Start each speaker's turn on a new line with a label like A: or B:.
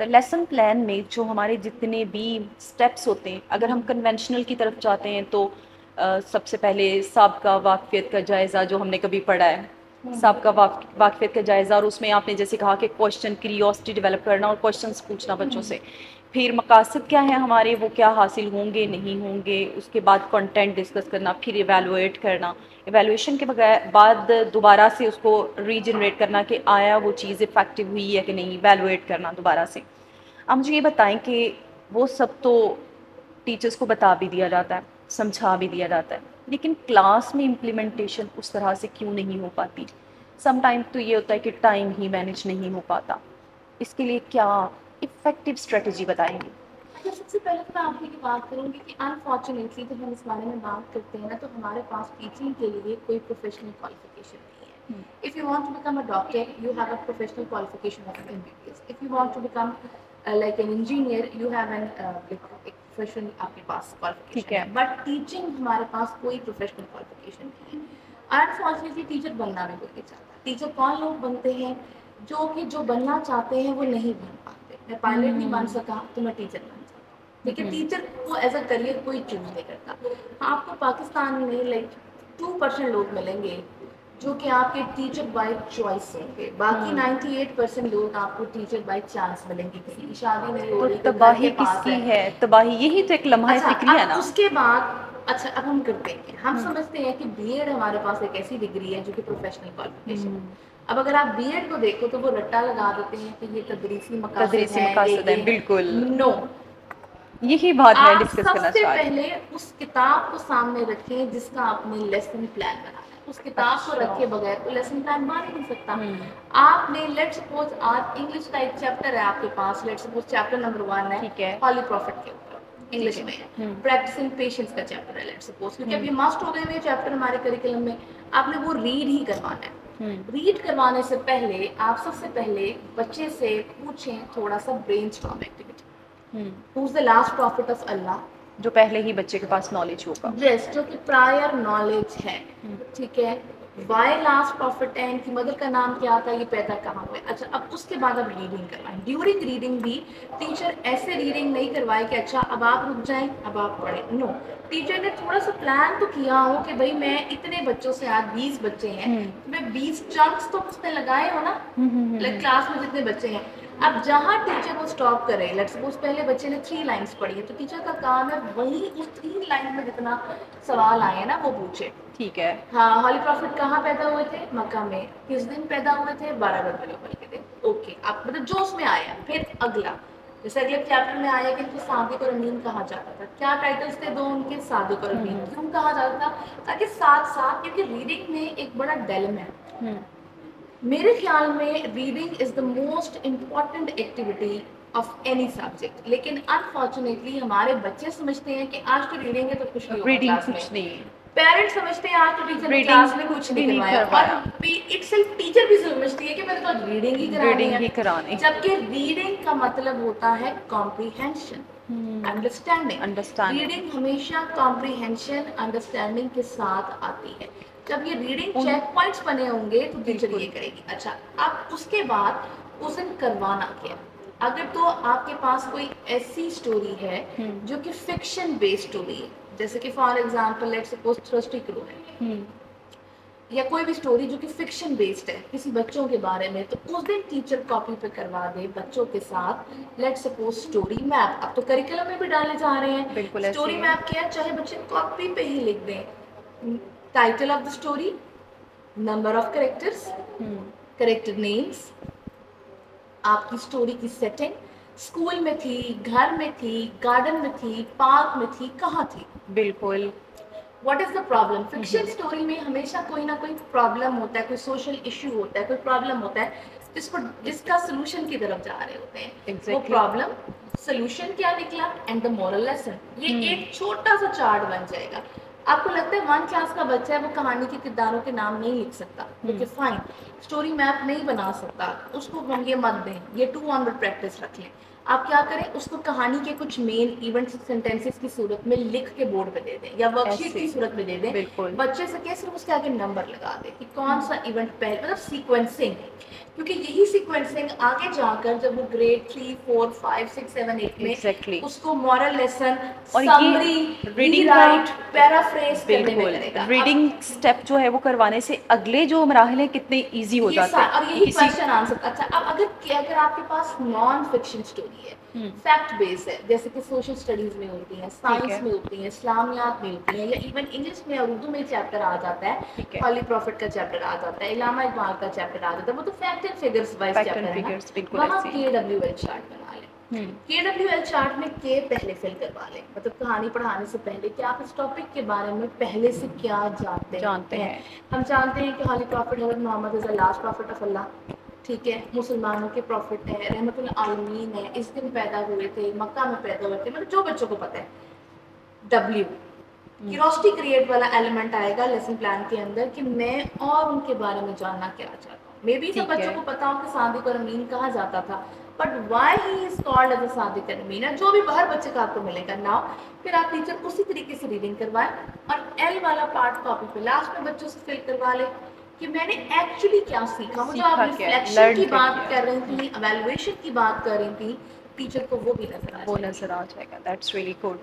A: तो lesson plan में जो हमारे जितने भी स्टेप्स होते हैं, अगर हम कन्वेंशनल की तरफ जाते हैं तो सबसे पहले साबका वाकफियत का जायज़ा, जो हमने कभी पढ़ा है, साबका वाकफियत का जायज़ा, और उसमें आपने जैसे कहा कि क्वेश्चन क्यूरियोसिटी डेवलप करना और क्वेश्चंस पूछना बच्चों से। फिर मकासद क्या है हमारे, वो क्या हासिल होंगे नहीं होंगे, उसके बाद कंटेंट डिस्कस करना, फिर इवेलुएट करना, इवेलुएशन के बगैर बाद दोबारा से उसको रीजनरेट करना कि आया वो चीज़ इफेक्टिव हुई है कि नहीं, इवेलुएट करना दोबारा से। आप मुझे ये बताएं कि वो सब तो टीचर्स को बता भी दिया जाता है, समझा भी दिया जाता है, लेकिन क्लास में इम्प्लीमेंटेशन उस तरह से क्यों नहीं हो पाती? सम टाइम तो ये होता है कि टाइम ही मैनेज नहीं हो पाता। इसके लिए क्या इफ़ेक्टिव स्ट्रेटजी बताएंगे?
B: अच्छा, सबसे पहले तो मैं आपसे ये बात करूँगी कि अनफॉर्चुनेटली जब हम इस बारे में बात करते हैं ना, तो हमारे पास टीचिंग के लिए कोई प्रोफेशनल क्वालिफिकेशन नहीं है। If you want to become a doctor, you have a professional qualification of MBBS. If you want to become like an engineer, you have an एक प्रोफेशनल आपके पास
A: ठीक
B: क्वालिफिकेशन
A: है।
B: है। बट टीचिंग हमारे पास कोई प्रोफेशनल क्वालिफिकेशन नहीं है। अनफॉर्चुनेटली टीचर बनना भी कोई नहीं चाहता। टीचर कौन लोग बनते हैं? जो बनना चाहते हैं वो नहीं बन पाते। मैं पायलट नहीं बन सका तो मैं टीचर बन सकता हूँ। देखिए, टीचर को एज अ करियर कोई चूज नहीं करता। आपको पाकिस्तान में लाइक 2% लोग मिलेंगे जो कि आपके टीचर बाय चॉइस होंगे। बाकी 98% लोग आपको टीचर बाय चांस मिलेंगे। किसी की शादी नहीं हो
A: तो
B: रही, कोई घर
A: तबाही
B: के पास
A: किसकी
B: है।
A: है? तबाही यही तो एक लम्हा
B: अच्छा,
A: फिक्री है
B: अब
A: ना।
B: उसके बाद अब हम करते हैं, हम समझते हैं कि बीएड हमारे पास एक ऐसी डिग्री है जो कि प्रोफेशनल क्वालिफिकेशन है। अब अगर आप बीएड को देखो तो वो रट्टा लगा देते हैं कि ये तदरीसी मकासद
A: तदरीसी
B: है,
A: मकासद
B: ये
A: है, बिल्कुल।
B: नो।
A: यही बात मैं
B: आप
A: डिस्कस करना
B: सबसे
A: चाह रही
B: पहले उस किताब को सामने रखें जिसका आपने लेसन प्लान बनाना है। उस
A: हूँ।
B: किताब को
A: अच्छा।
B: रखे बगैर तो लेसन प्लान बन ही नहीं सकता। आपने लेट सपोज आज इंग्लिश का एक चैप्टर है आपके पास, लेट सपोज चैप्टर नंबर 1 है
A: ठीक है।
B: हॉली प्रॉफिट के ऊपर,
A: ठीक
B: इंग्लिश
A: है।
B: में है। प्रैक्टिसिंग पेशेंस का चैप्टर है लेट सपोज, क्योंकि अब ये मस्ट हो गए ये चैप्टर हमारे करिकुलम में। आपने वो रीड ही करवाना है। रीड करवाने से पहले आप सबसे पहले बच्चे से पूछें थोड़ा सा brainstorm activity. Who is the last prophet of Allah?
A: जो पहले ही बच्चे के पास नॉलेज होगा।
B: यस, जो कि प्रायर नॉलेज है। ठीक है। वाई लास्ट प्रॉफिट है, इनकी मदर का नाम क्या था, ये पैदा कहाँ हुए। अच्छा, अब उसके बाद अब रीडिंग करवाएं। ड्यूरिंग रीडिंग भी टीचर ऐसे रीडिंग नहीं करवाए कि अच्छा अब आप रुक जाएं अब आप पढ़ें। नो, टीचर ने थोड़ा सा प्लान तो किया हो कि भाई मैं इतने बच्चों से, आज 20 बच्चे हैं, मैं 20 चंक्स तो उसने लगाए हो ना, लाइक क्लास में जितने बच्चे हैं। अब जहाँ टीचर वो स्टॉप करे, लेट्स सपोज पहले बच्चे ने 3 लाइन्स पढ़ी है, तो टीचर का काम है वही उस 3 लाइन में जितना सवाल आए हैं ना वो पूछे।
A: ठीक है।
B: हाँ, हॉली प्रॉफिट कहाँ पैदा हुए थे? मक्का में। किस दिन पैदा हुए थे? 12 रबीउल अव्वल के दिन। ओके, आप मतलब जो उसमें आया। फिर अगला, जैसे अगले चैप्टर में आया कि इनको सादिक और अमीन कहा जाता था। क्या टाइटल्स थे दो उनके? सादिक और अमीन। क्यों कहा जाता था? ताकि साथ साथ, क्योंकि रीडिंग में एक बड़ा डेलम है। मेरे ख्याल में reading is the most important activity of any subject. लेकिन अनफॉर्चुनेटली हमारे बच्चे समझते हैं कि आज तो रीडिंग है तो कुछ नहीं होगा
A: रीडिंग
B: क्लास
A: कुछ
B: में।
A: नहीं।
B: पेरेंट्स समझते हैं आज तो टीचर ने
A: रीडिंग
B: क्लास में कुछ नहीं
A: भी नहीं
B: करवाया,
A: करवाया।
B: और इटसेल्फ टीचर भी समझती है कि मैंने तो रीडिंग ही करानी
A: रीडिंग
B: है।
A: ही करानी।
B: जबकि रीडिंग का मतलब होता है कॉम्प्रीहेंशन, अंडरस्टैंडिंग।
A: अंडरस्टैंडिंग।
B: रीडिंग हमेशा कॉम्प्रीहेंशन अंडरस्टैंडिंग के साथ आती है। जब ये रीडिंग चेक पॉइंट्स बने होंगे तो टीचर ये करेगी। अच्छा, अब उसके बाद उस दिन करवाना क्या? अगर तो आपके पास कोई ऐसी स्टोरी है जो कि फिक्शन बेस्ड स्टोरी है, जैसे कि for example let's suppose thirsty crow है, या कोई भी स्टोरी जो कि फिक्शन बेस्ड है किसी बच्चों के बारे में, तो उस दिन टीचर कॉपी पे करवा दे बच्चों के साथ लेट्स सपोज स्टोरी मैप। अब तो करिकुलम में भी डाले जा रहे हैं।
A: बिल्कुल
B: स्टोरी
A: ऐसे ही
B: मैप क्या है? चाहे बच्चे कॉपी पे ही लिख दें, title of the story, number of characters, character names, आपकी स्टोरी की सेटिंग, स्कूल में थी, घर में थी, गार्डन में थी, पार्क में थी, कहाँ थी।
A: बिल्कुल।
B: What is the problem? Fiction story में हमेशा कोई ना कोई प्रॉब्लम होता है, कोई सोशल इश्यू होता है, कोई प्रॉब्लम होता है जिसका सोल्यूशन की तरफ जा रहे होते हैं। वो
A: Exactly.
B: प्रॉब्लम, सोल्यूशन क्या निकला एंड द मॉरल लेसन। ये एक छोटा सा चार्ट बन जाएगा। आपको लगता है 1 क्लास का बच्चा है वो कहानी के किरदारों के नाम नहीं लिख सकता, ओके फाइन, स्टोरी मैप नहीं बना सकता, उसको हम ये मत दें, ये 2 ऑन वर्ड प्रैक्टिस रख लें। आप क्या करें, उसको कहानी के कुछ मेन इवेंट्स सेंटेंसेस की सूरत में लिख के बोर्ड पे दे दें या वर्कशीट
A: ऐसे
B: की सूरत में दे दें।
A: बिल्कुल
B: बच्चे से क्या सिर्फ उसके आगे नंबर लगा दें कि कौन सा इवेंट पहले, मतलब सीक्वेंसिंग, क्योंकि यही सीक्वेंसिंग आगे जाकर जब वो ग्रेड 3, 4, 5, 6, 7, 8 में
A: एग्जैक्टली
B: उसको मॉरल लेसन,
A: और
B: समरी,
A: ये रीडिंग
B: रीराइट, पैराफ्रेज करने में
A: बिल्कुल
B: करेगा।
A: रीडिंग स्टेप जो है वो करवाने से अगले जो मराहल हैं कितने इजी हो जाते हैं।
B: और यही
A: किसी
B: क्वेश्चन आंसर। अच्छा, अब अगर आपके पास नॉन फिक्शन स्टोरी है, फैक्ट बेस्ड है, जैसे कि सोशल स्टडीज में होती है, साइंस में होती है, इस्लामियात में होती है, या इवन इंग्लिश में और उर्दू में चैप्टर आ जाता है, हॉली प्रॉफिट का चैप्टर आ जाता है, इलामा इकबाल का चैप्टर आ जाता है, वो तो fact and figures wise chapter है ना, वहाँ KWL चार्ट बना लें। KWL चार्ट में के पहले फिल करवा लें, मतलब कहानी पढ़ाने से पहले कि आप इस टॉपिक के बारे में पहले से क्या जानते हैं। हम जानते हैं कि holy prophet Hazrat Muhammad is the last prophet of Allah, ठीक है, मुसलमानों के प्रॉफिट है, रहमतुल आलमीन है, इस दिन पैदा हुए थे, मक्का में पैदा हुए थे, मतलब जो बच्चों को पता है। W क्यूरियोसिटी क्रिएट वाला एलिमेंट आएगा लेसन प्लान के अंदर कि मैं और उनके बारे में जानना क्या चाहता हूँ। मे बी सब बच्चों को पता हो कि सादिक और अमीन कहा जाता था, but why he is called as a सादिक और अमीन, जो भी हर बच्चे का आपको मिलेगा नाउ। फिर आप टीचर उसी तरीके से रीडिंग करवाएं और L वाला पार्ट कॉपी पे लास्ट में बच्चों से फिल करवा ले कि मैंने एक्चुअली क्या सीखा। वो जो आप रिफ्लेक्शन की बात कर रही थी, इवैल्यूएशन की बात कर रही थी, टीचर को वो भी नजर आ जाएगा।
A: That's really good.